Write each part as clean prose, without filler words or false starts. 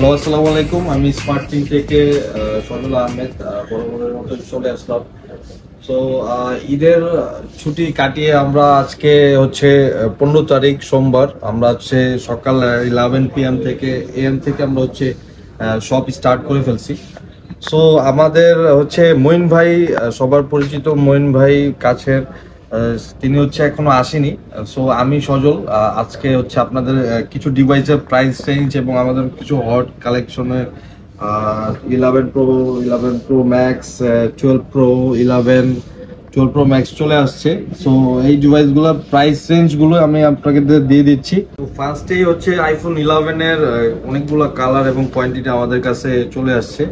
Hello, আসসালামু আলাইকুম। আমি স্মার্ট থিং থেকে সজল আহমেদ বরাবরের মতো চলে আসলাম। সো ঈদের ছুটি কাটিয়ে আমরা আজকে হচ্ছে 15 তারিখ সোমবার, আমরা হচ্ছে সকাল 11 PM থেকে AM থেকে আমরা হচ্ছে শপ স্টার্ট করে ফেলছি। সো আমাদের হচ্ছে মঈন ভাই, সবার পরিচিত মঈন ভাই কাছের, তিনি হচ্ছে এখনো আসেনি। সো আমি সজল আজকে হচ্ছে আপনাদের কিছু ডিভাইসের প্রাইস রেঞ্জ এবং আমাদের কিছু হট কালেকশনের 11 Pro, 11 Pro Max, 12 Pro, 12 Pro Max চলে আসছে। সো এই ডিভাইসগুলোর প্রাইস রেঞ্জগুলো আমি আপনাকে দিয়ে দিচ্ছি। তো ফার্স্টেই হচ্ছে আইফোন 11 এর অনেকগুলো কালার এবং কোয়ান্টিটি আমাদের কাছে চলে আসছে।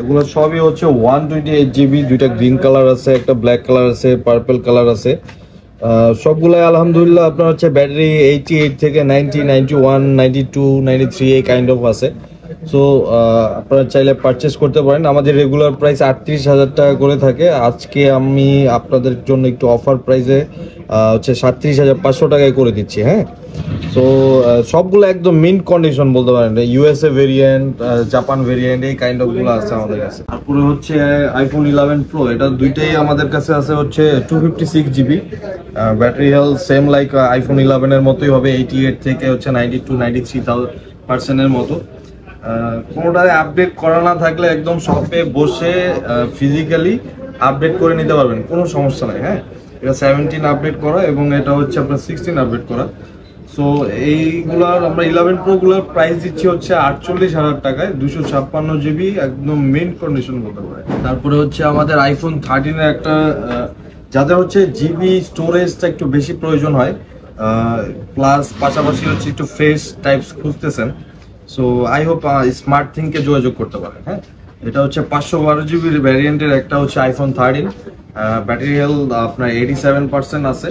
এগুলো সবই হচ্ছে 128 GB, দুইটা গ্রিন কালার আছে, একটা ব্ল্যাক কালার আছে, পার্পল কালার আছে। সবগুলাই আলহামদুলিল্লাহ আপনার হচ্ছে ব্যাটারি 88 থেকে 90, 91, 92, 93 এই কাইন্ড অফ আছে। সো আপনারা চাইলে পারচেস করতে পারেন। আমাদের রেগুলার প্রাইস 38,000 টাকা করে থাকে। আজকে আমি আপনাদের জন্য একটু অফার প্রাইসে হচ্ছে 37,500 টাকায় করে দিচ্ছি। হ্যাঁ, সো সবগুলো একদম মিন্ট কন্ডিশন বলতে পারেন। ইউএসএ ভেরিয়েন্ট, জাপান ভেরিয়েন্ট এই কাইন্ড অফ গুলো আছে আমাদের কাছে। তারপরে হচ্ছে আইফোন 11 Pro, এটা দুইটাই আমাদের কাছে আছে হচ্ছে 256 GB। Battery health same like iPhone 11 এর মতোই হবে, 88 থেকে হচ্ছে 92, 93% এর মতো। কোনোটারে আপডেট করা না থাকলে একদম শপে বসে ফিজিক্যালি আপডেট করে নিতে পারবেন, কোনো সমস্যা নাই। হ্যাঁ, এটা 17 আপডেট করা এবং এটা হচ্ছে আপনার 16 আপডেট করা। সো এইগুলার আমরা 11 Pro গুলোর প্রাইস দিচ্ছি হচ্ছে 48,000 টাকায়, 256 GB, একদম মেন কন্ডিশন বলতে পারে। তারপরে হচ্ছে আমাদের আইফোন 13 এর একটা, যাদের হচ্ছে জিবি স্টোরেজটা একটু বেশি প্রয়োজন হয়, প্লাস পাশাপাশি হচ্ছে একটু ফ্রেশ টাইপস খুঁজতেছেন, সো আই হোপ স্মার্ট থিংকে যোগাযোগ করতে পারেন। হ্যাঁ, এটা হচ্ছে 512 GB ভ্যারিয়েন্টের একটা হচ্ছে আইফোন 13। ব্যাটারি হেলথ আপনার 87% আছে।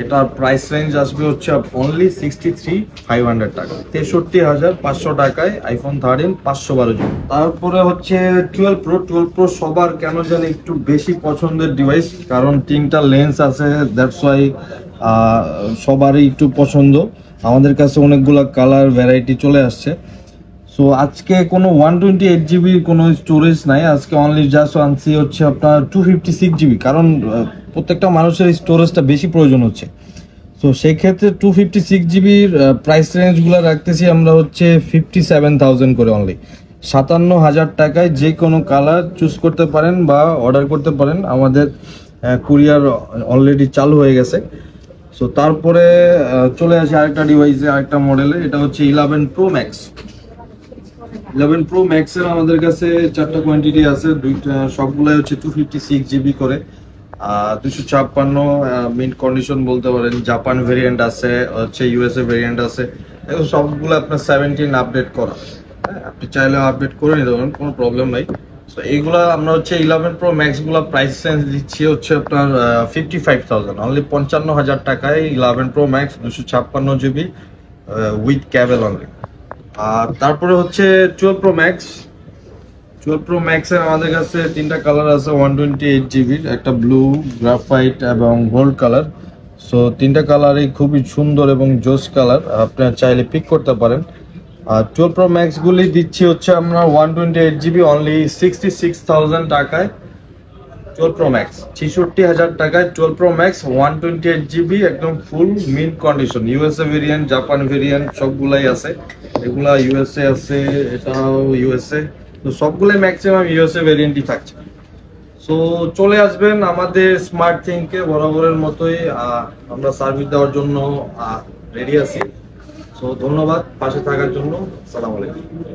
এটার প্রাইস রেঞ্জ আসবে হচ্ছে অনলি 63,500 টাকা, 63,500 টাকায় আইফোন 13 512 GB। তারপরে হচ্ছে 12 Pro সবার কেন জানি একটু বেশি পছন্দের ডিভাইস, কারণ তিনটা লেন্স আছে, দ্যাটস ওয়াই সবারই একটু পছন্দ। আমাদের কাছে অনেকগুলো কালার ভ্যারাইটি চলে আসছে। সো আজকে কোনো 128 GB কোনো স্টোরেজ নাই, আজকে অনলি জাস্ট আনছি হচ্ছে আপনার 256 GB, কারণ প্রত্যেকটা মানুষের স্টোরেজটা বেশি প্রয়োজন হচ্ছে। তো সেই ক্ষেত্রে 256 GBর প্রাইস রেঞ্জগুলো রাখতেছি আমরা হচ্ছে 57,000 করে, অনলি 57,000 টাকায় যে কোনো কালার চুজ করতে পারেন বা অর্ডার করতে পারেন। আমাদের কুরিয়ার অলরেডি চালু হয়ে গেছে। সো তারপরে চলে আসি আরেকটা ডিভাইসে, আরেকটা মডেলে, এটা হচ্ছে 11 Pro Max। 11 Pro Max এর আমাদের কাছে চারটা কোয়ান্টিটি আছে, দুইটা সবগুলাই হচ্ছে 256 GB করে, 256 মিন্ট কন্ডিশন বলতে পারেন। জাপান ভেরিয়েন্ট আছে, হচ্ছে ইউএসএ ভেরিয়েন্ট আছে। এগুলো সবগুলো আপনার 17 আপডেট করা। হ্যাঁ, আপনি চাইলে আপডেট করে নিতে পারেন, কোনো প্রবলেম নাই। তো এইগুলা আমরা হচ্ছে 11 Pro Max গুলা প্রাইস রেঞ্জ দিচ্ছি হচ্ছে আপনার 55,000, অনলি 55,000 টাকায় 11 Pro Max 256 GB with cable only. আর তারপরে হচ্ছে 12 Pro Max। 12 Pro Max এর আমাদের কাছে তিনটা কালার আছে, 128 GB, একটা ব্লু, গ্রাফাইট এবং গোল্ড কালার। সো তিনটা কালারই খুবই সুন্দর এবং জোস কালার, আপনারা চাইলে পিক করতে পারেন। আর 12 Pro Max গুলি দিচ্ছি হচ্ছে আমরা 128 GB অনলি 66,000 টাকায়। 12 Pro Max 66,000 টাকায় 12 Pro Max 128 GB, একদম full mint condition. USA variant, Japan variant সবগুলাই আছে। এগুলা ইউএসএ আছে, এটাও ইউএসএ, তো সবগুলাই ম্যাক্সিমাম ইউএসএ ভেরিয়েন্টই থাকছে। সো চলে আসবেন আমাদের স্মার্ট থিংকে, বরাবরের মতোই আমরা সার্ভিস দেওয়ার জন্য রেডি আছি। সো ধন্যবাদ পাশে থাকার জন্য। আসসালামু আলাইকুম।